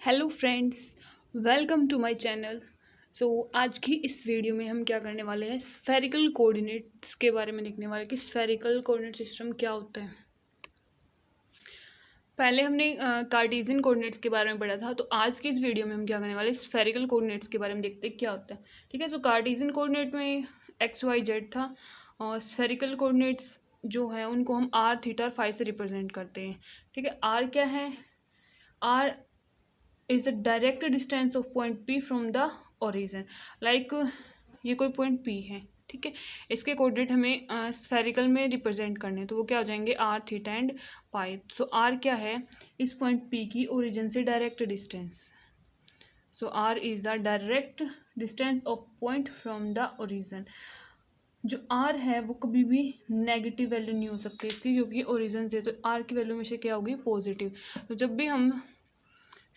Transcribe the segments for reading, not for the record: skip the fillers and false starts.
Hello friends, welcome to my channel. आज की इस वीडियो में हम क्या करने वाले हैं, स्फेरिकल कोऑर्डिनेट्स के बारे में देखने वाले कि स्फेरिकल कोऑर्डिनेट सिस्टम क्या होता है। पहले हमने कार्टेशियन कोऑर्डिनेट्स के बारे में पढ़ा था, तो आज की इस वीडियो में हम क्या करने वाले हैं, स्फेरिकल कोऑर्डिनेट्स के बारे में देखते हैं क्या होता है। ठीक है, तो कार्टेशियन कोऑर्डिनेट में एक्स वाई जेड था और स्फेरिकल कोऑर्डिनेट्स जो है उनको हम आर थीटा और फाई से रिप्रेजेंट करते हैं। ठीक है, आर क्या है? R is the direct distance of point P from the origin। like ये कोई पॉइंट P है, ठीक है। इसके कोऑर्डिनेट हमें स्फेरिकल में रिप्रेजेंट करने हैं, तो वो क्या हो जाएंगे, r theta and pi. So r क्या है, इस पॉइंट P की ओरिजिन से direct distance. So r is the direct distance of point from the origin. जो आर है वो कभी भी नेगेटिव वैल्यू नहीं हो सकती इसकी, क्योंकि ओरिजिन से, तो आर की वैल्यू हमेशा क्या होगी, पॉजिटिव। तो जब भी हम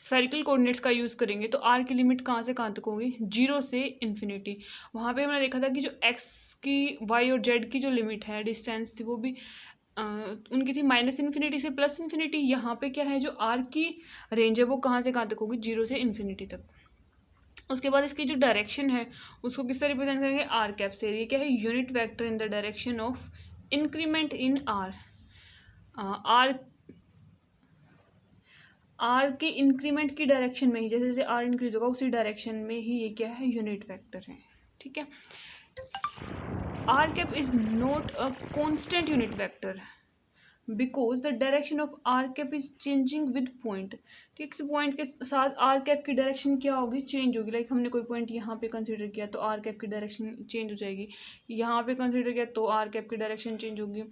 स्फेरिकल कोऑर्डिनेट्स का यूज़ करेंगे तो आर की लिमिट कहाँ से कहाँ तक होगी, 0 से इन्फिनिटी। वहाँ पे हमने देखा था कि जो एक्स की, वाई और जेड की जो लिमिट है, डिस्टेंस थी, वो भी उनकी थी -इन्फिनिटी से +इन्फिनिटी। यहाँ पे क्या है, जो आर की रेंज है वो कहाँ से कहाँ तक होगी, 0 से इन्फिनिटी तक। उसके बाद इसकी जो डायरेक्शन है उसको किससे रिप्रेजेंट करेंगे, आर कैप से। ये क्या है, unit vector in the direction of increment in r. R के इंक्रीमेंट की डायरेक्शन में ही, जैसे जैसे आर इंक्रीज होगा उसी डायरेक्शन में ही ये क्या है, यूनिट वेक्टर है। ठीक है, are cap is not a constant unit vector because the direction of are cap is changing with point. ठीक है, पॉइंट के साथ आर कैप की डायरेक्शन क्या होगी, चेंज होगी। लाइक हमने कोई पॉइंट यहाँ पे कंसीडर किया तो आर कैप की डायरेक्शन चेंज हो जाएगी, यहाँ पे कंसीडर किया तो आर कैप की डायरेक्शन चेंज होगी।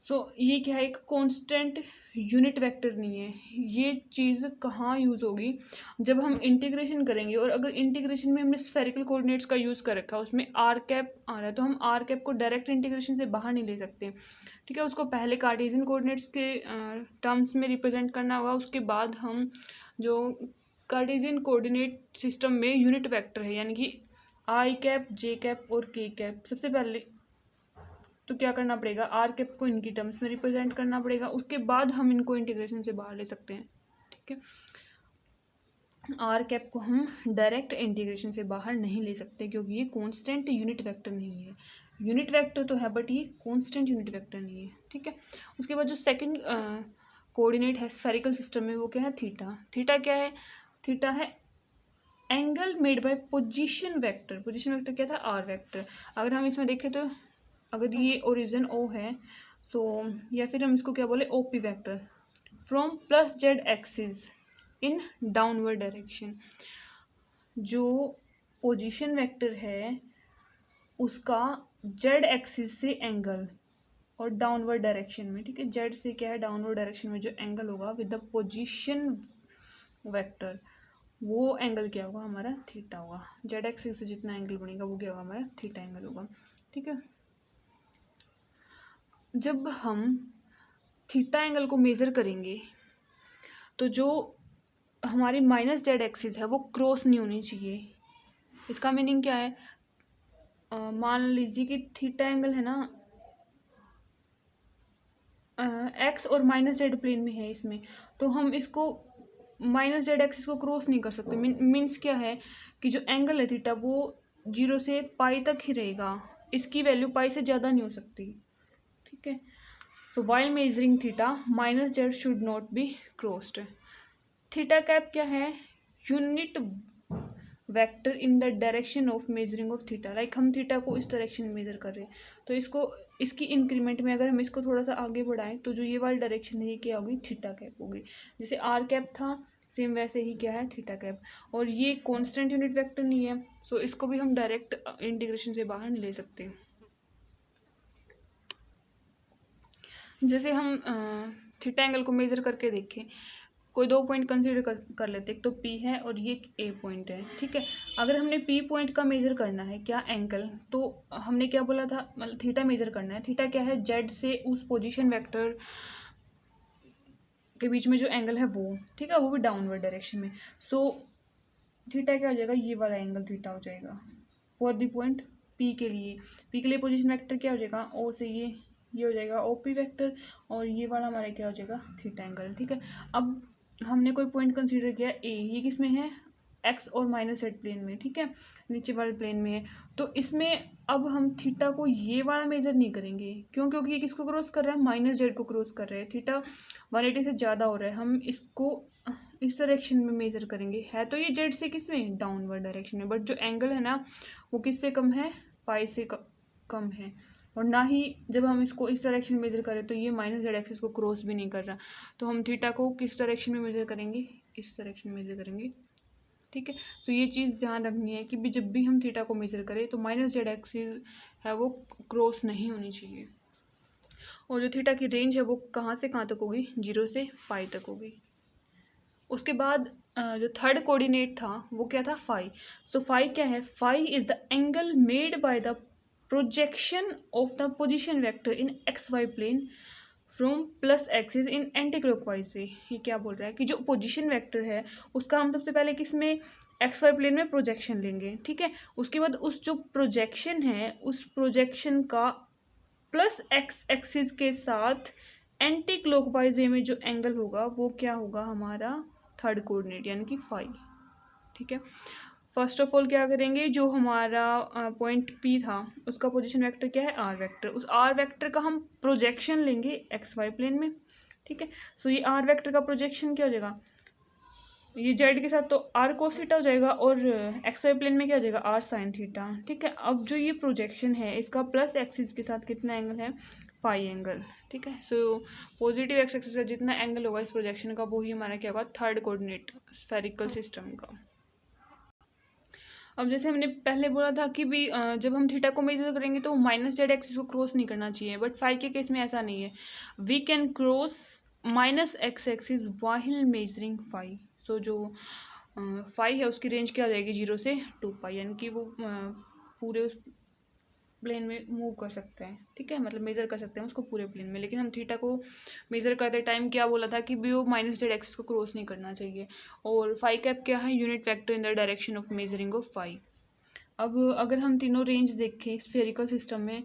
ये क्या है, एक कांस्टेंट यूनिट वेक्टर नहीं है। ये चीज़ कहाँ यूज़ होगी, जब हम इंटीग्रेशन करेंगे। और अगर इंटीग्रेशन में हमने स्फेरिकल कोऑर्डिनेट्स का यूज़ कर रखा है, उसमें आर कैप आ रहा है, तो हम आर कैप को डायरेक्ट इंटीग्रेशन से बाहर नहीं ले सकते। ठीक है, उसको पहले कार्टेशियन कोऑर्डिनेट्स के टर्म्स में रिप्रेजेंट करना होगा। उसके बाद हम जो कार्टेशियन कोऑर्डिनेट सिस्टम में यूनिट वेक्टर है, यानी कि आई कैप, जे कैप और के कैप, सबसे पहले तो क्या करना पड़ेगा, आर कैप को इनकी टर्म्स में रिप्रेजेंट करना पड़ेगा। उसके बाद हम इनको इंटीग्रेशन से बाहर ले सकते हैं। ठीक है, आर कैप को हम डायरेक्ट इंटीग्रेशन से बाहर नहीं ले सकते, क्योंकि ये कांस्टेंट यूनिट वेक्टर नहीं है। यूनिट वेक्टर तो है बट ये कांस्टेंट यूनिट वेक्टर नहीं है। ठीक है, उसके बाद जो सेकंड कोऑर्डिनेट है स्फेरिकल सिस्टम में, वो क्या है, थीटा। थीटा क्या है, थीटा है angle made bye position vector. Position vector क्या था, आर वेक्टर। अगर हम इसमें देखें तो अगर ये ओरिजिन ओ है, सो या फिर हम इसको क्या बोले, OP vector from plus Z axis in downward direction. जो पोजीशन वेक्टर है उसका जेड एक्सिस से एंगल और डाउनवर्ड डायरेक्शन में, ठीक है, जेड से क्या है, डाउनवर्ड डायरेक्शन में जो एंगल होगा विद द पोजीशन वेक्टर, वो एंगल क्या होगा, हमारा थीटा होगा। जेड एक्सिस से जितना एंगल बनेगा वो क्या होगा, हमारा थीटा एंगल होगा। ठीक है, जब हम थीटा एंगल को मेज़र करेंगे तो जो हमारी -जेड एक्सिस है वो क्रॉस नहीं होनी चाहिए। इसका मीनिंग क्या है, मान लीजिए कि थीटा एंगल है ना, एक्स और -जेड प्लेन में है इसमें, तो हम इसको -जेड एक्सिस को क्रॉस नहीं कर सकते। मीन्स क्या है कि जो एंगल है थीटा वो 0 से पाई तक ही रहेगा, इसकी वैल्यू पाई से ज़्यादा नहीं हो सकती। ठीक है, so while measuring theta -Z should not be crossed. Theta cap क्या है, unit vector in the direction of measuring of theta. Like हम थीटा को इस डायरेक्शन में मेजर कर रहे हैं, तो इसको, इसकी इंक्रीमेंट में अगर हम इसको थोड़ा सा आगे बढ़ाएं तो जो ये वाली डायरेक्शन है ये क्या होगी, थीटा कैप होगी। जैसे आर कैप था, सेम वैसे ही क्या है, थीटा कैप। और ये कांस्टेंट यूनिट वेक्टर नहीं है, सो इसको भी हम डायरेक्ट इंटीग्रेशन से बाहर नहीं ले सकते। जैसे हम थीटा एंगल को मेजर करके देखें, कोई दो पॉइंट कंसीडर कर लेते, एक तो पी है और ये ए पॉइंट है। ठीक है, अगर हमने पी पॉइंट का मेजर करना है क्या, एंगल, तो हमने क्या बोला था, मतलब थीटा मेजर करना है। थीटा क्या है, जेड से उस पोजीशन वेक्टर के बीच में जो एंगल है वो, ठीक है, वो भी डाउनवर्ड डायरेक्शन में। सो थीटा क्या हो जाएगा, ये वाला एंगल थीटा हो जाएगा फॉर द पॉइंट पी के लिए। पी के लिए पोजीशन वेक्टर क्या हो जाएगा, ओ से ये हो जाएगा ओपी वेक्टर, और ये वाला हमारा क्या हो जाएगा, थीटा एंगल। ठीक है, अब हमने कोई पॉइंट कंसीडर किया ए, ये किस में है, एक्स और माइनस जेड प्लेन में, ठीक है, नीचे वाले प्लेन में है। तो इसमें अब हम थीटा को ये वाला मेजर नहीं करेंगे, क्यों, क्योंकि ये किसको क्रॉस कर रहा है, माइनस जेड को क्रॉस कर रहा है, थीटा 180 से ज़्यादा हो रहा है, हम इसको इस डायरेक्शन में मेजर करेंगे। है तो ये जेड से किस में, डाउनवर्ड डायरेक्शन में, बट जो एंगल है ना वो किससे कम है, पाई से कम है। और ना ही जब हम इसको इस डायरेक्शन में मेजर करें तो ये माइनस जेड एक्सिस को क्रॉस भी नहीं कर रहा। तो हम थीटा को किस डायरेक्शन में मेजर करेंगे, इस डायरेक्शन में मेजर करेंगे, ठीक है। तो ये चीज़ ध्यान रखनी है कि भी जब भी हम थीटा को मेजर करें तो माइनस जेड एक्सिस है वो क्रॉस नहीं होनी चाहिए। और जो थीटा की रेंज है वो कहाँ से कहाँ तक होगी, 0 से पाई तक होगी। उसके बाद जो थर्ड कोऑर्डिनेट था वो क्या था, फाई। सो फाई क्या है, phi is the angle made by the projection of the position vector in X Y plane from plus axis in anti clockwise way. ये क्या बोल रहा है कि जो पोजीशन वेक्टर है उसका हम सबसे पहले किस में, एक्स वाई प्लेन में प्रोजेक्शन लेंगे, ठीक है। उसके बाद उस जो प्रोजेक्शन है उस प्रोजेक्शन का प्लस एक्स एक्सिस के साथ एंटी क्लॉकवाइज वे में जो एंगल होगा वो क्या होगा, हमारा थर्ड कोऑर्डिनेट यानी कि फाई, ठीक है। फर्स्ट ऑफ ऑल क्या करेंगे, जो हमारा पॉइंट पी था उसका पोजीशन वेक्टर क्या है, आर वेक्टर, उस आर वेक्टर का हम प्रोजेक्शन लेंगे एक्स वाई प्लेन में, ठीक है। सो ये आर वेक्टर का प्रोजेक्शन क्या हो जाएगा, ये जेड के साथ तो आर कोस थीटा हो जाएगा और एक्स वाई प्लेन में क्या हो जाएगा, आर साइन थीटा, ठीक है। अब जो ये प्रोजेक्शन है इसका प्लस एक्सिस के साथ कितना एंगल है, फाई एंगल, ठीक है। सो पॉजिटिव एक्स एक्सिस का जितना एंगल होगा इस प्रोजेक्शन का वो ही हमारा क्या होगा, थर्ड कोऑर्डिनेट स्फेरिकल सिस्टम का। अब जैसे हमने पहले बोला था कि भी जब हम थीटा को मेजर करेंगे तो माइनस जेड एक्सिस को क्रॉस नहीं करना चाहिए, बट फाई के केस में ऐसा नहीं है, we can cross minus X axis while measuring phi. So जो फाई है उसकी रेंज क्या हो जाएगी, 0 से 2 पाई, यानी कि वो पूरे उस प्लेन में मूव कर सकते हैं, ठीक है, मतलब मेजर कर सकते हैं उसको पूरे प्लेन में। लेकिन हम थीटा को मेजर करते टाइम क्या बोला था कि भी वो माइनस जेड एक्सिस को क्रॉस नहीं करना चाहिए। और फाई कैप क्या है, unit vector in the direction of measuring of phi. अब अगर हम तीनों रेंज देखें स्फेरिकल सिस्टम में,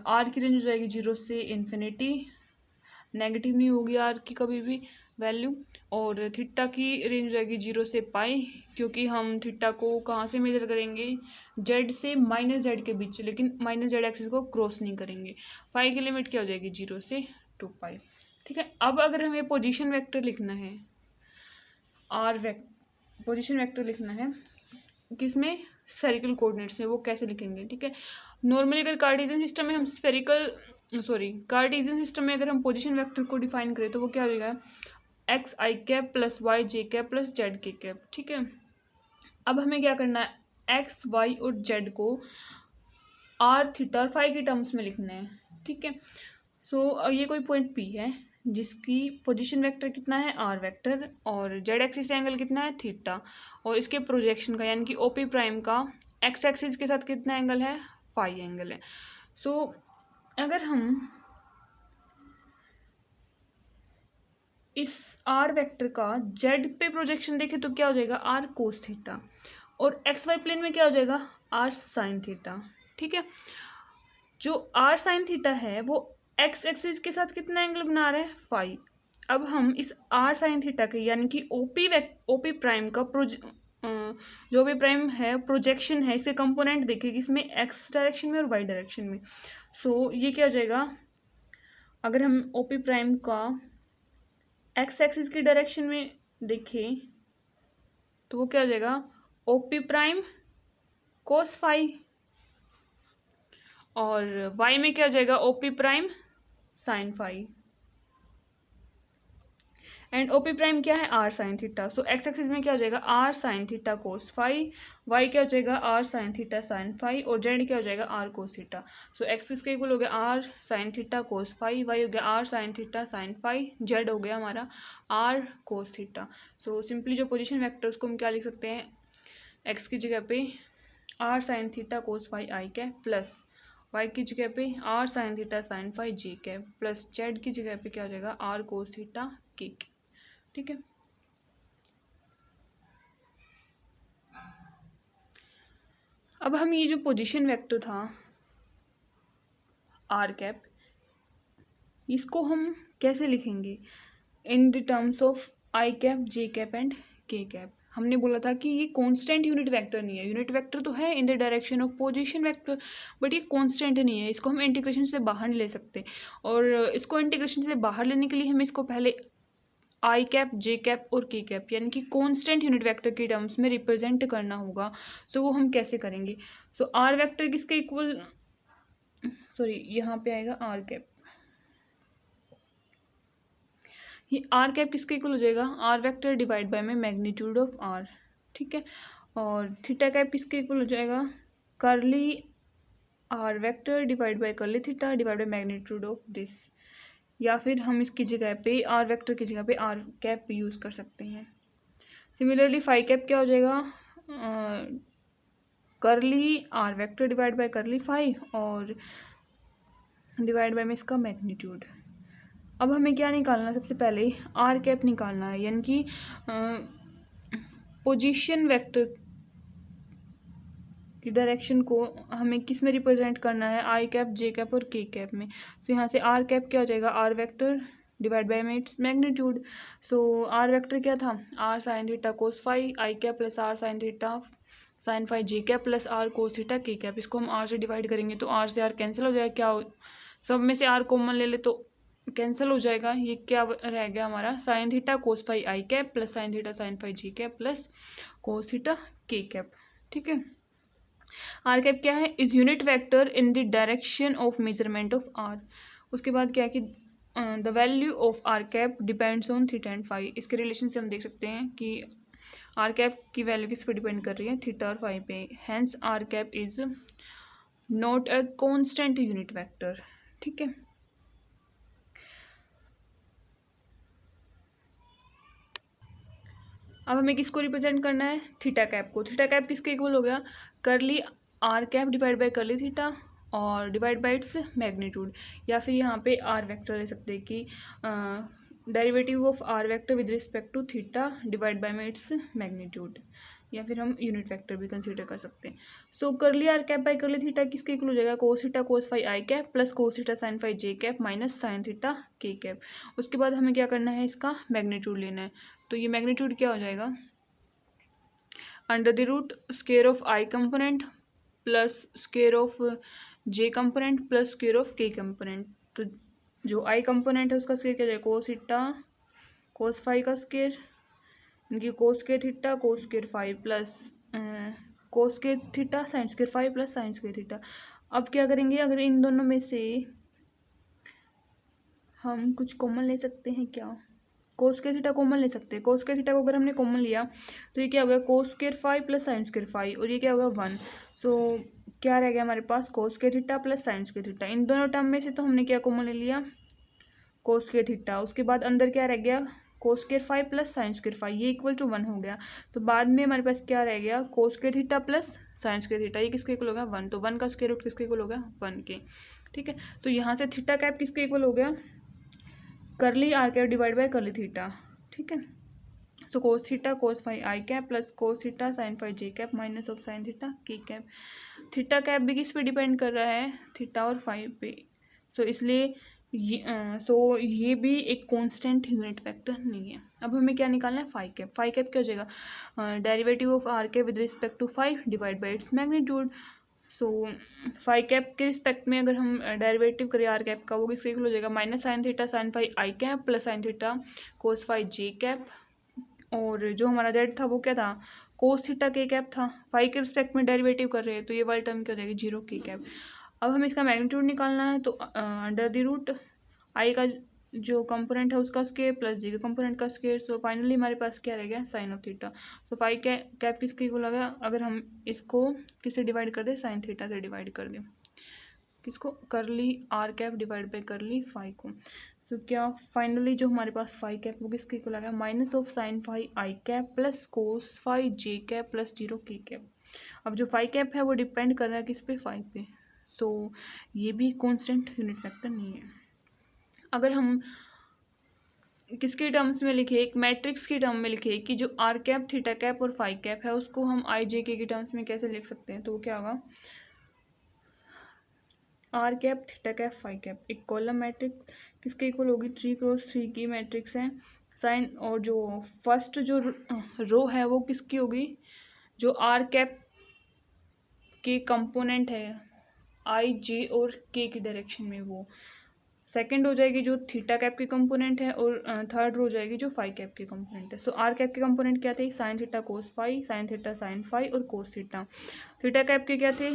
आर की रेंज हो जाएगी 0 से इन्फिनिटी, नेगेटिव नहीं होगी आर की कभी भी वैल्यू। और थीटा की रेंज हो जाएगी 0 से पाई, क्योंकि हम थीटा को कहाँ से मेजर करेंगे, जेड से माइनस जेड के बीच, लेकिन माइनस जेड एक्सिस को क्रॉस नहीं करेंगे। पाई की लिमिट क्या हो जाएगी, 0 से 2 पाई, ठीक है। अब अगर हमें पोजीशन वेक्टर लिखना है, पोजीशन वेक्टर लिखना है किसमें, स्फेरिकल कोऑर्डिनेट्स में, वो कैसे लिखेंगे, ठीक है। नॉर्मली अगर कार्टेशियन सिस्टम में हम कार्टेशियन सिस्टम में अगर हम पोजीशन वेक्टर को डिफाइन करें तो वो क्या हो जाएगा, x I cap plus Y J cap plus Z K cap, ठीक है। अब हमें क्या करना है, एक्स वाई और जेड को आर थीटा और फाई के टर्म्स में लिखना है, ठीक है। सो ये कोई पॉइंट पी है जिसकी पोजीशन वेक्टर कितना है, आर वेक्टर, और जेड एक्सिस एंगल कितना है, थीटा, और इसके प्रोजेक्शन का यानी कि ओपी प्राइम का एक्स एक्सिस के साथ कितना एंगल है, फाई एंगल है। सो अगर हम इस आर वेक्टर का जेड पे प्रोजेक्शन देखें तो क्या हो जाएगा, आर कोस थीटा, और एक्स वाई प्लेन में क्या हो जाएगा, आर साइन थीटा, ठीक है। जो आर साइन थीटा है वो एक्स एक्सिस के साथ कितना एंगल बना रहा है, फाई। अब हम इस आर साइन थीटा के यानी कि ओपी प्राइम का जो भी प्राइम है प्रोजेक्शन है, इसके कंपोनेंट देखेंगे इसमें एक्स डायरेक्शन में और वाई डायरेक्शन में। सो ये क्या हो जाएगा, अगर हम ओपी प्राइम का एक्स एक्सिस की डायरेक्शन में देखें तो वो क्या हो जाएगा, ओपी प्राइम कोस फाई, और वाई में क्या हो जाएगा, OP prime sine phi, and OP prime क्या है, r sine theta. So x axis में क्या हो जाएगा, are sine theta cos phi, y क्या हो जाएगा, are sine theta sine phi, और जेड क्या हो जाएगा, आर कोस थीटा। सो एक्सिस का इक्वल हो गया are sine theta cos phi, y हो गया are sine theta sine phi, z हो गया हमारा r cos theta. So simply जो पोजीशन वेक्टर उसको हम क्या लिख सकते हैं, एक्स की जगह पे r sine theta cos phi आई कैप, प्लस वाई की जगह पे r sine theta sine phi जे कैप, प्लस जेड की जगह पे क्या हो जाएगा, आर कोस थीटा के, ठीक है। अब हम ये जो पोजीशन वेक्टर था आर कैप, इसको हम कैसे लिखेंगे, in the terms of I cap, J cap and के कैप। हमने बोला था कि ये कांस्टेंट यूनिट वेक्टर नहीं है। यूनिट वेक्टर तो है इन the direction of position vector, but ये कांस्टेंट नहीं है। इसको हम इंटीग्रेशन से बाहर नहीं ले सकते, और इसको इंटीग्रेशन से बाहर लेने के लिए हमें इसको पहले आई कैप, जे कैप और के कैप यानी कि कांस्टेंट यूनिट वेक्टर की टर्म्स में रिप्रेजेंट करना होगा। सो वो हम कैसे करेंगे? सो आर वेक्टर किसके इक्वल, सॉरी यहाँ पे आएगा आर कैप। ये आर कैप किसके इक्वल हो जाएगा? आर वेक्टर डिवाइड बाय में मैग्नीट्यूड ऑफ आर, ठीक है। और थीटा कैप किसके इक्वल हो जाएगा? Curly r vector divide by curly theta divide by magnitude of this. या फिर हम इसकी जगह पे आर वेक्टर की जगह पे आर कैप यूज़ कर सकते हैं। सिमिलरली फाई कैप क्या हो जाएगा? Curly r vector divide by curly phi और डिवाइड बाय में इसका मैग्नीट्यूड। अब हमें क्या निकालना है? सबसे पहले आर कैप निकालना है, यानी कि पोजीशन वेक्टर की डायरेक्शन को हमें किस में रिप्रेजेंट करना है? आई कैप, जे कैप और के कैप में। सो यहाँ से आर कैप क्या हो जाएगा? आर वेक्टर डिवाइड बाय में its magnitude. So r vector क्या था? Are sine theta cos phi I cap plus are sine theta sine phi J cap plus r cos theta के कैप। इसको हम are से डिवाइड करेंगे तो are से आर कैंसिल हो जाएगा। क्या सब में से आर कॉमन ले ले तो कैंसिल हो जाएगा। ये क्या रह गया हमारा? साइन थीटा कोस फाई आई cap plus sine theta sine phi जे कैप प्लस कोस थीटा के कैप, ठीक है। आर कैप क्या है? Is unit vector in the direction of measurement of R. उसके बाद क्या है कि the value of are cap depends on theta and phi. इसके रिलेशन से हम देख सकते हैं कि आर कैप की वैल्यू किस पे डिपेंड कर रही है? थीटा और फाई पे। Hence r cap is not a constant unit vector, ठीक है। अब हमें किसको रिप्रेजेंट करना है? थीटा कैप को। थीटा कैप किसके इक्वल हो गया? Curly are cap divide by curly theta और डिवाइड बाय इट्स मैग्नीट्यूड। या फिर यहाँ पे आर वेक्टर ले सकते हैं कि derivative of r vector with respect to theta divide by में इट्स मैग्नीट्यूड, या फिर हम यूनिट वेक्टर भी कंसीडर कर सकते हैं। So curly are cap by curly theta किसके इक्वल हो जाएगा? कोस थीटा कोस फाई आई cap plus cos theta sine phi जे कैप माइनस साइन थीटा के कैप। उसके बाद हमें क्या करना है? इसका मैग्नीट्यूड लेना है। तो ये मैग्नीट्यूड क्या हो जाएगा? Under the root square of i component plus square of j component plus square of k component. तो जो आई कंपोनेंट है उसका स्क्वायर क्या जाएगा? कोस थीटा कोस फाई का स्क्वायर, इनकी cos square theta cos square phi plus cos square theta sine square phi plus sine square theta. अब क्या करेंगे? अगर इन दोनों में से हम कुछ कॉमन ले सकते हैं क्या? कोस स्क्वायर थीटा कॉमन ले सकते हैं। कोस स्क्वायर थीटा को अगर हमने कॉमन लिया तो ये क्या होगा? Cos square phi plus sine square phi, और ये क्या होगा? 1। सो क्या रह गया हमारे पास? Cos square theta plus sine square theta. इन दोनों टर्म में से तो हमने क्या कॉमन ले लिया? Cos square theta. उसके बाद अंदर क्या रह गया? Cos square phi plus sine square phi, ये इक्वल टू 1 हो गया। तो बाद में हमारे पास क्या रह गया? Cos square theta plus sine square theta, ये किसके इक्वल हो गया? 1। तो 1 का स्क्वायर रूट किसके इक्वल हो गया? 1 के, ठीक है। तो यहाँ से थीटा कैप किसके इक्वल हो गया? Curly are cap divide by curly theta, ठीक है। So cos theta cos phi I cap plus cos theta sine phi J cap minus of sine theta के कैप। थीटा कैप भी किस पे depend कर रहा है? थीटा और फाई पे। सो इसलिए ये भी एक कांस्टेंट यूनिट वेक्टर नहीं है। अब हमें क्या निकालना है? Phi cap. फाई कैप क्या हो जाएगा? Derivative of are cap with respect to phi divide by its magnitude. So phi cap के रिस्पेक्ट में अगर हम डेरिवेटिव करें आर कैप का, वो किसके इक्वल हो जाएगा? Minus sine theta sine phi आई cap plus sine theta cos phi जे कैप, और जो हमारा जेड था वो क्या था? कोस थीटा के कैप था। फाई के रिस्पेक्ट में डेरिवेटिव कर रहे हैं तो ये वाली टर्म क्या हो जाएगी? 0 के कैप। अब हमें इसका मैग्नीट्यूड निकालना है, तो अंडर द रूट आई का जो कंपोनेंट है उसका स्क्वायर प्लस जी का कंपोनेंट का स्क्वायर। सो फाइनली हमारे पास क्या रह गया? Sine of theta. So phi cap किसके इक्वल आ गया? अगर हम इसको किससे डिवाइड कर दें? साइन थीटा से डिवाइड कर दें। किसको? Curly are cap divide by curly phi को। सो क्या फाइनली जो हमारे पास फाई कैप वो किसके इक्वल आ गया? Minus of sine phi I cap plus cos phi J cap plus 0 k cap. अब जो फाई कैप है वो डिपेंड कर रहा है किस पे? फाई पे। सो ये भी कांस्टेंट यूनिट वेक्टर नहीं है। अगर हम किसके टर्म्स में लिखे? एक मैट्रिक्स की टर्म में लिखे कि जो आर कैप थीटा कैप और फाई कैप है उसको हम आई जे के टर्म्स में कैसे लिख सकते हैं? तो वो क्या होगा? R cap theta cap phi cap एक कॉलम मैट्रिक्स किसके इक्वल होगी? 3 क्रॉस 3 की मैट्रिक्स है। साइन, और जो फर्स्ट जो रो है वो किसकी होगी, जो आर कैप के कंपोनेंट है आई जे और के की डायरेक्शन में, वो सेकंड हो जाएगी जो थीटा कैप के कंपोनेंट है, और थर्ड हो जाएगी जो फाई कैप के कंपोनेंट है। सो आर कैप के कंपोनेंट क्या थे, sine theta cos phi, sine theta sine phi और कोस थीटा। थीटा कैप के क्या थे,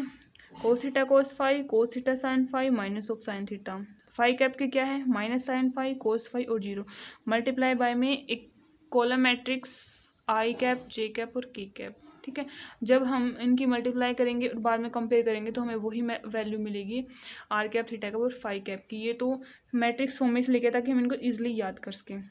cos theta cos phi, cos theta sine phi, minus of sine theta. Phi cap के क्या है, minus sine phi, cos phi और zero, multiply by में एक column matrix I cap, J cap और के कैप। ठीक है, जब हम इनकी मल्टीप्लाई करेंगे और बाद में कंपेयर करेंगे तो हमें वही वैल्यू मिलेगी आर कैप, थीटा कैप और फाई कैप की। ये तो मैट्रिक्स फॉर्म में इसलिए किया ताकि हम इनको इजीली याद कर सकें।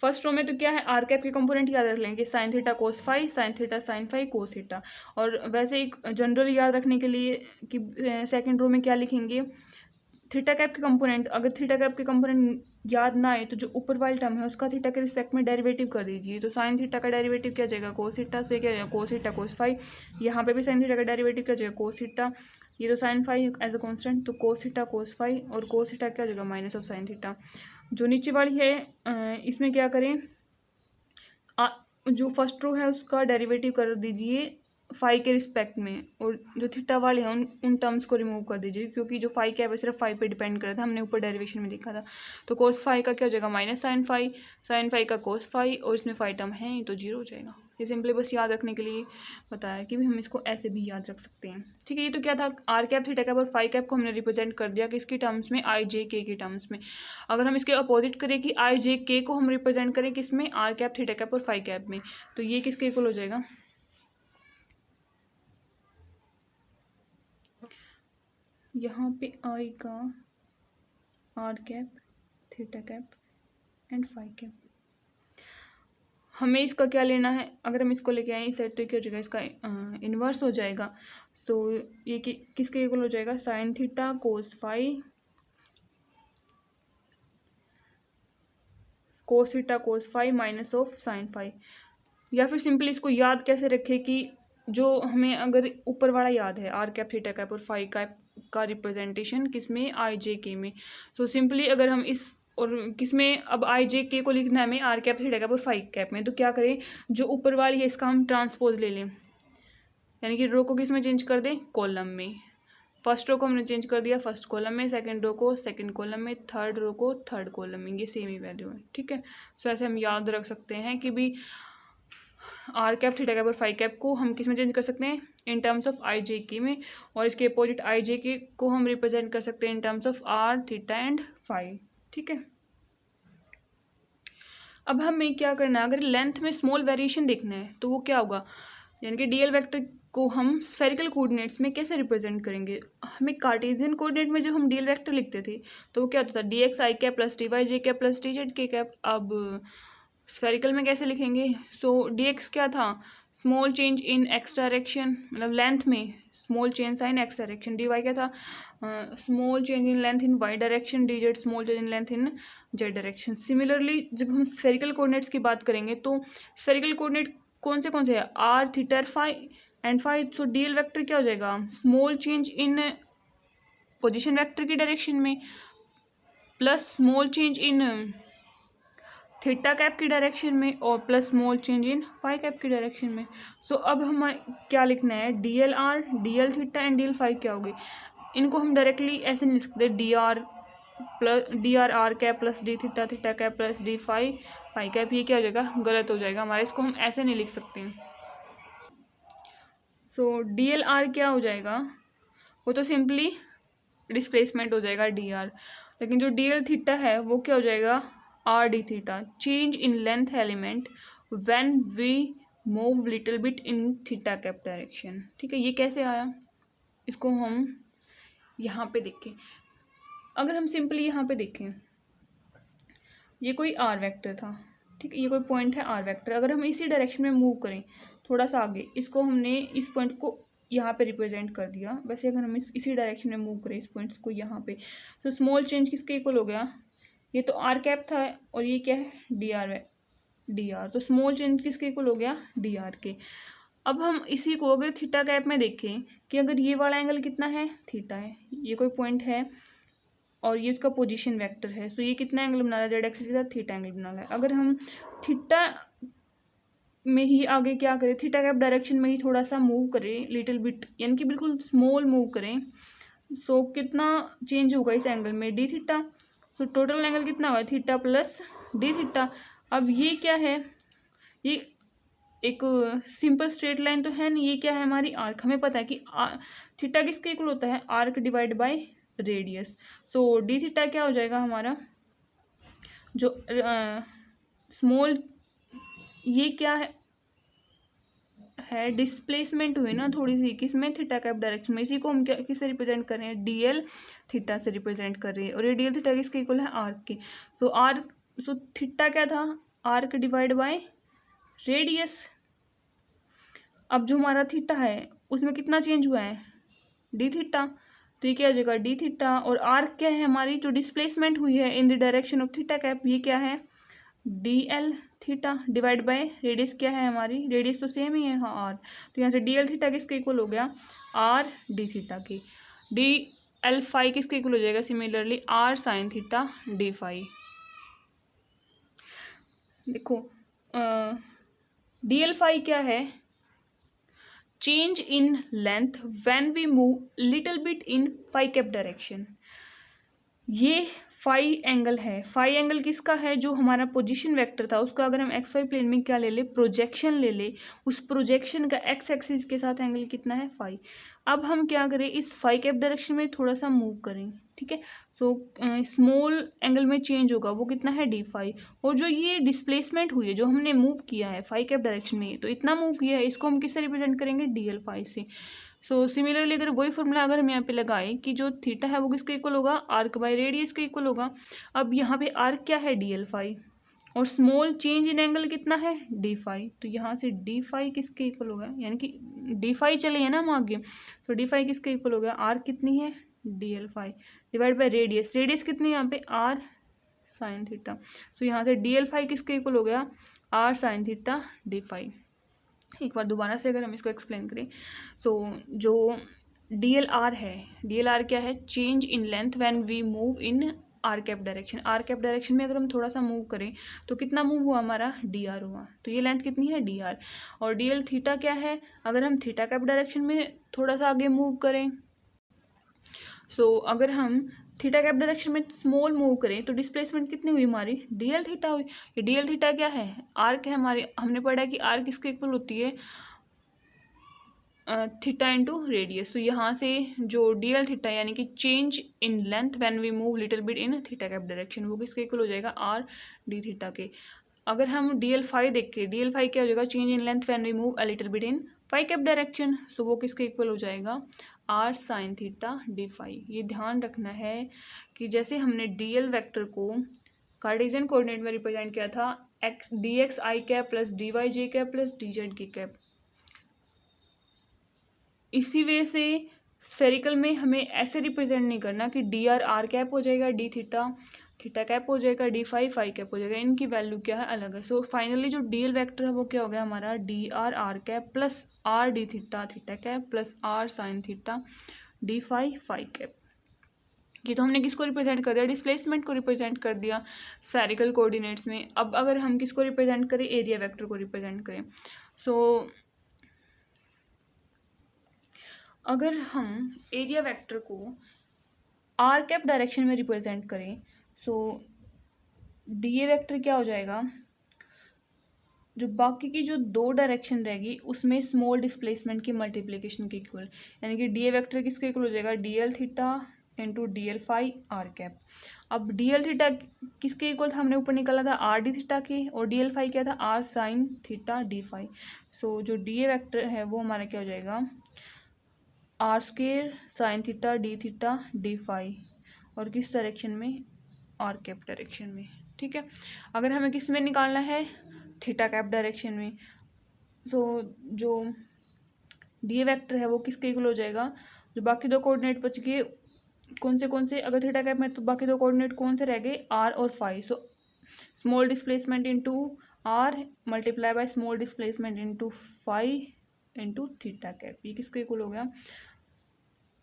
फर्स्ट रो में तो क्या है, आर कैप के कंपोनेंट याद रख लेंगे, sine theta cos phi, sine theta sine phi, cos theta. और वैसे एक जनरल याद रखने के लिए कि सेकंड रो में क्या लिखेंगे, थीटा कैप के कंपोनेंट, अगर थीटा कैप के कंपोनेंट याद ना आए तो जो ऊपर वाली टर्म है उसका थीटा के रिस्पेक्ट में डेरिवेटिव कर दीजिए। तो साइन थीटा का डेरिवेटिव क्या जाएगा, कोस थीटा, से क्या जाएगा कोस थीटा कोस फाई। यहाँ पे भी साइन थीटा का डेरिवेटिव क्या जाएगा, कोस थीटा, ये तो sine phi as a constant, तो कोस थीटा कोस फाई, और कोस थीटा क्या जाएगा, माइनस ऑफ साइन थीटा। जो नीचे वाली है इसमें क्या करें, जो फर्स्ट रो है उसका डेरिवेटिव कर दीजिए फाई के रिस्पेक्ट में, और जो थीटा वाले हैं उन टर्म्स को रिमूव कर दीजिए, क्योंकि जो फाई क्या है सिर्फ फाई पे डिपेंड कर रहा था, हमने ऊपर डेरिवेशन में देखा था। तो कोस फाई का क्या हो जाएगा, minus sine phi, sine phi का कोस फाई, और इसमें फाई टर्म है तो जीरो हो जाएगा। ये सिंपली बस याद रखने के लिए बताया कि भी हम इसको ऐसे भी याद रख सकते हैं। ठीक है, ये तो क्या था, आर कैप थीटा कैप और फाई कैप को हमने रिप्रेजेंट कर दिया किसकी टर्म्स में, आई जे के की टर्म्स में। अगर हम इसके अपोजिट करें कि आई जे के को हम रिप्रेजेंट करें किस में, आर कैप थीटा कैप और फाई कैप में, तो ये किसके इक्वल हो जाएगा, यहाँ पे आएगा are cap, theta cap and phi cap. हमें इसका क्या लेना है, अगर हम इसको लेके आए इस साइड तो क्या हो जाएगा, इसका इन्वर्स हो जाएगा। सो ये किसके इक्वल हो जाएगा, sine theta cos phi, cos theta cos phi minus of sine phi. या फिर सिंपली इसको याद कैसे रखें कि जो हमें अगर ऊपर वाला याद है आर कैप थीटा कैप और फाई कैप का रिप्रेजेंटेशन किसमें, आई जे के में। सो सिंपली अगर हम इस और किसमें, अब आई जे के को लिखना है हमें आर कैप थीटा कैप और फाई कैप में, तो क्या करें, जो ऊपर वाली है इसका हम ट्रांसपोज ले लें, यानी कि रो को किस में चेंज कर दें, कॉलम में। फर्स्ट रो को हमने चेंज कर दिया फर्स्ट कॉलम में, सेकंड रो को सेकंड कॉलम में, थर्ड रो को थर्ड कॉलम में, ये सेम ही वैल्यू है। ठीक है, सो ऐसे हम याद रख सकते हैं कि भी आर कैप थीटा कैप और फाई कैप को हम किस में चेंज कर सकते हैं, इन टर्म्स ऑफ आई जे के में, और इसके अपोजिट आई जे के को हम रिप्रेजेंट कर सकते हैं in terms of R theta and phi. ठीक है, अब हमें क्या करना है, अगर लेंथ में स्मॉल वेरिएशन देखना है तो वो क्या होगा, यानी कि डीएल वेक्टर को हम स्फेरिकल कोऑर्डिनेट्स में कैसे रिप्रेजेंट करेंगे। हमें कार्टेशियन कोऑर्डिनेट में जब हम डीएल वेक्टर लिखते थे तो वो क्या होता था, D X I cap plus D Y J cap plus D Z K cap. अब स्फेरिकल में कैसे लिखेंगे, सो डी एक्स क्या था, small change in X direction, मतलब लेंथ में small change in X direction. D Y क्या था, small change in length in Y direction. D Z small change in length in Z direction. Similarly जब हम spherical coordinates की बात करेंगे तो स्फेरिकल कोऑर्डिनेट कौन से है, R theta phi and phi. So DL vector क्या हो जाएगा, small change in position vector की डायरेक्शन में plus small change in theta cap की डायरेक्शन में और plus small change in phi cap की डायरेक्शन में। सो अब हमें क्या लिखना है, D L R, D L theta and D L phi क्या होगी। इनको हम डायरेक्टली ऐसे नहीं लिख सकते, D R plus D R R cap plus D theta theta cap plus D phi phi cap, ये क्या हो जाएगा, गलत हो जाएगा हमारा, इसको हम ऐसे नहीं लिख सकते। सो डी एल आर क्या हो जाएगा, वो तो सिंपली डिस्प्लेसमेंट हो जाएगा डी आर, लेकिन जो डी एल थीटा है वो क्या हो जाएगा, R D theta, change in length element when we move little bit in theta cap direction. ठीक है, ये कैसे आया, इसको हम यहाँ पे देखें। अगर हम सिंपली यहाँ पे देखें, ये कोई आर वेक्टर था, ठीक है, ये कोई पॉइंट है आर वेक्टर। अगर हम इसी डायरेक्शन में मूव करें थोड़ा सा आगे, इसको हमने इस पॉइंट को यहाँ पे रिप्रेजेंट कर दिया। वैसे अगर हम इसी डायरेक्शन में मूव करें इस पॉइंट्स को यहाँ पे, तो स्मॉल चेंज किसके इक्वल हो गया, ये तो आर कैप था और ये क्या है, डी आर है, डी आर। तो स्मॉल चेंज किसके इक्वल हो गया, डी आर के। अब हम इसी को अगर थीटा कैप में देखें कि अगर ये वाला एंगल कितना है, थीटा है, ये कोई पॉइंट है और ये इसका पोजीशन वेक्टर है। सो ये कितना एंगल बना रहा है, जेड एक्सिस के साथ थीटा एंगल बना रहा है। अगर हम थीटा में ही आगे क्या करें, थीटा कैप डायरेक्शन में ही थोड़ा सा मूव करें, लिटिल बिट, यानी कि बिल्कुल स्मॉल मूव करें, सो कितना चेंज होगा इस एंगल में, D theta. So total angle कितना होगा, थीटा प्लस डी थीटा। अब ये क्या है, ये एक सिंपल स्ट्रेट लाइन तो है नहीं, ये क्या है हमारी आर्क। हमें पता है कि थीटा किसके इक्वल होता है, arc divide by radius. So D theta क्या हो जाएगा हमारा, जो स्मॉल, ये क्या है डिस्प्लेसमेंट हुई ना थोड़ी सी, किसमें, थीटा कैप डायरेक्शन में। इसी को हम क्या किससे रिप्रेजेंट कर रहे हैं, डीएल थीटा से रिप्रेजेंट कर रहे हैं। और ये डीएल थीटा किसके इक्वल है, आर्क के। तो आर्क, सो थीटा क्या था, आर्क डिवाइड बाय रेडियस। अब जो हमारा थीटा है उसमें कितना चेंज हुआ है, डी थीटा। तो ये क्या हो जाएगा, डी थीटा। और आर्क क्या है हमारी, जो डिस्प्लेसमेंट हुई है इन the direction of theta cap, ये क्या है, D L theta divide by radius. क्या है हमारी, रेडियस तो सेम ही है, हाँ आर। तो यहाँ से डी एल थीटा किसके इक्वल हो गया, आर डी थीटा की। डी एल फाई किसके इक्वल हो जाएगा, similarly R sine theta D phi. देखो डी एल फाई क्या है, change in length when we move little bit in phi cap direction. ये फाई एंगल है। फाई एंगल किसका है, जो हमारा पोजीशन वेक्टर था उसका अगर हम एक्स वाई प्लेन में क्या ले ले, प्रोजेक्शन ले ले, उस प्रोजेक्शन का एक्स एक्सिस के साथ एंगल कितना है, फाई। अब हम क्या करें, इस फाई कैप डायरेक्शन में थोड़ा सा मूव करें, ठीक है। सो स्मॉल एंगल में चेंज होगा, वो कितना है, डी फाई। और जो ये डिस्प्लेसमेंट हुई है, जो हमने मूव किया है फाई कैप डायरेक्शन में, तो इतना मूव किया है, इसको हम किससे रिप्रेजेंट करेंगे, डी एल फाई से। सो सिमिलरली अगर वही फॉर्मूला अगर हम यहाँ पे लगाएं कि जो थीटा है वो किसके इक्वल होगा, आर्क बाय रेडियस के इक्वल होगा। अब यहाँ पे आर्क क्या है, डी एल फाई, और स्मॉल चेंज इन एंगल कितना है, डी फाई। तो यहाँ से डी फाई किसके इक्वल होगा, यानी कि डी फाई चले हैं ना हम आगे, तो डी फाई किसके इक्वल हो गया, आर्क कितनी है, D L phi divide by radius. Radius कितनी है यहाँ पे, आर साइन थीटा। सो यहाँ से डी एल फाई किसके इक्वल हो गया, are sine theta D phi. एक बार दोबारा से अगर हम इसको एक्सप्लेन करें, तो जो डी एल आर है, डी एल आर क्या है, change in length when we move in R cap direction. R cap direction में अगर हम थोड़ा सा मूव करें तो कितना मूव हुआ हमारा, डी आर हुआ। तो ये लेंथ कितनी है, डी आर। और डी एल थीटा क्या है, अगर हम थीटा कैप डायरेक्शन में थोड़ा सा आगे मूव करें, सो अगर हम थीटा कैप डायरेक्शन में स्मॉल मूव करें तो डिस्प्लेसमेंट कितनी हुई हमारी, डी एल थीटा हुई। ये डी एल थीटा क्या है, आर्क है हमारी। हमने पढ़ा है कि आर्क किसके इक्वल होती है, थीटा इंटू रेडियस। तो यहाँ से जो डी एल थीटा यानी कि change in length when we move little bit in theta cap direction, वो किसके इक्वल हो जाएगा, आर डी थीटा के। अगर हम डी एल फाई देखें, डी एल फाई क्या हो जाएगा, change in length when we move a little bit in phi cap direction. So वो किसके इक्वल हो जाएगा, are sine theta D phi. ये ध्यान रखना है कि जैसे हमने डी एल वैक्टर को कार्टेशियन कोऑर्डिनेट में रिप्रेजेंट किया था, X D X I cap plus D Y J cap plus D Z K cap, इसी वे से स्फेरिकल में हमें ऐसे रिप्रेजेंट नहीं करना कि डी आर आर कैप हो जाएगा, डी थीटा थीटा कैप हो जाएगा, डी फाई फाई कैप हो जाएगा। इनकी वैल्यू क्या है, अलग है। सो फाइनली जो डी एल वैक्टर है वो क्या हो गया हमारा, D R R cap plus R D theta theta cap plus are sine theta D phi phi cap. ये तो हमने किसको रिप्रेजेंट कर दिया, डिस्प्लेसमेंट को रिप्रेजेंट कर दिया स्फेरिकल कोऑर्डिनेट्स में। अब अगर हम किसको रिप्रेजेंट करें, एरिया वेक्टर को रिप्रेजेंट करें। सो अगर हम एरिया वेक्टर को आर कैप डायरेक्शन में रिप्रेजेंट करें, सो डी ए वेक्टर क्या हो जाएगा, जो बाकी की जो दो डायरेक्शन रहेगी उसमें स्मॉल डिस्प्लेसमेंट की मल्टीप्लिकेशन के इक्वल, यानी कि डी ए वेक्टर किसके इक्वल हो जाएगा, D L theta into D L phi R cap. अब डी एल थीटा किसके इक्वल था, हमने ऊपर निकाला था आर डी थीटा के, और डी एल फाई क्या था, are sine theta D phi. So जो डी ए वेक्टर है वो हमारा क्या हो जाएगा, R square sine theta D phi, और किस डायरेक्शन में, आर कैप डायरेक्शन में, ठीक है। अगर हमें किस में निकालना है, थीटा कैप डायरेक्शन में, तो जो डी वेक्टर है वो किसके इक्वल हो जाएगा, जो बाकी दो कोऑर्डिनेट बच गए कौन से, अगर थीटा कैप में तो बाकी दो कोऑर्डिनेट कौन से रह गए, आर और phi. So small displacement into R multiply by small displacement into phi into theta cap, ये किसके इक्वल हो गया,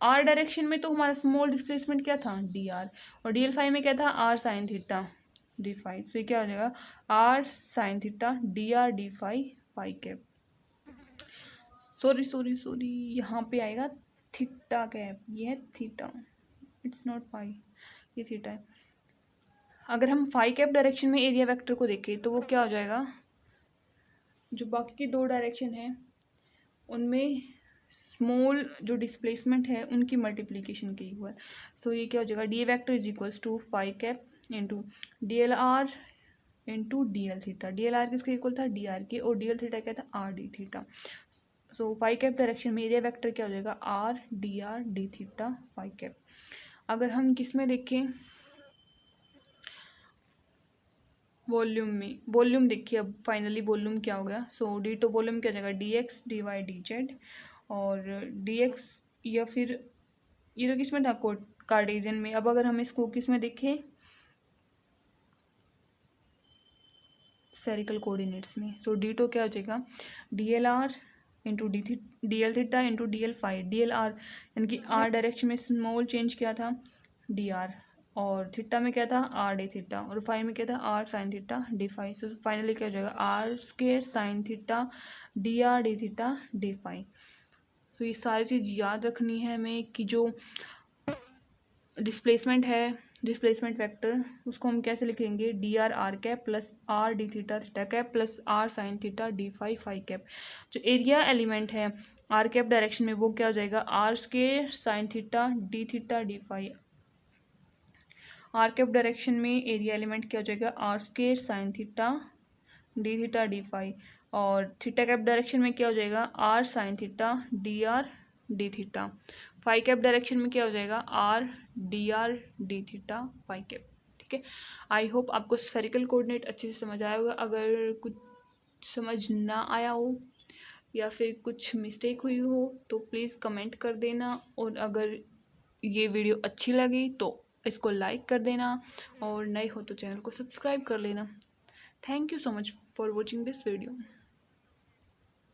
आर डायरेक्शन में तो हमारा स्मॉल डिस्प्लेसमेंट क्या था, डी आर, और डी एल फाई में क्या था, are sine theta D phi. तो ये क्या हो जाएगा, are sine theta D R D phi phi cap. Sorry यहाँ पे आएगा थीटा कैप, ये है थीटा, इट्स नॉट फाई, ये थीटा है। अगर हम फाई कैप डायरेक्शन में एरिया वेक्टर को देखें तो वो क्या हो जाएगा, जो बाकी के दो डायरेक्शन हैं उनमें स्मॉल जो डिस्प्लेसमेंट है उनकी मल्टीप्लीकेशन की हुआ है। सो ये क्या हो जाएगा, D vector is equals to phi cap into D L R into D L theta. D L R किसके इक्वल था, डी आर के, और डी एल थीटा क्या था, R D theta. So phi cap direction में area vector क्या हो जाएगा, R D theta phi cap. अगर हम किस में देखें, वॉल्यूम में, वॉल्यूम देखिए अब फाइनली वॉल्यूम क्या हो गया। सो डी टू वॉल्यूम क्या हो जाएगा, D X D Y D Z, और डी एक्स या फिर ये तो किस में था, कार्टेशियन में। अब अगर हम इसको किस में देखें, स्फेरिकल कोऑर्डिनेट्स में। सो डी टू क्या हो जाएगा, D L R into D L theta into D L phi. D L R यानी कि आर डायरेक्शन में स्मॉल चेंज क्या था, डी आर, और थीटा में क्या था, आर डी थीटा, और फाई में क्या था, are sine theta D phi. So finally क्या हो जाएगा, R square sine theta D R D theta D phi. तो ये सारी चीज़ याद रखनी है हमें कि जो डिस्प्लेसमेंट है, डिस्प्लेसमेंट वेक्टर, उसको हम कैसे लिखेंगे, D R R cap plus R D theta theta cap plus are sine theta D phi phi cap. जो एरिया एलिमेंट है आर कैप डायरेक्शन में वो क्या हो जाएगा, R square sine theta D phi. R cap direction में area element क्या हो जाएगा, R square sine theta D phi, और थीटा कैप डायरेक्शन में क्या हो जाएगा, are sine theta D theta. Phi cap direction में क्या हो जाएगा, R D theta phi cap. ठीक है, आई होप आपको स्फेरिकल कोऑर्डिनेट अच्छे से समझ आया होगा। अगर कुछ समझ ना आया हो या फिर कुछ मिस्टेक हुई हो तो प्लीज़ कमेंट कर देना, और अगर ये वीडियो अच्छी लगी तो इसको लाइक कर देना, और नए हो तो चैनल को सब्सक्राइब कर लेना। Thank you so much for watching this video.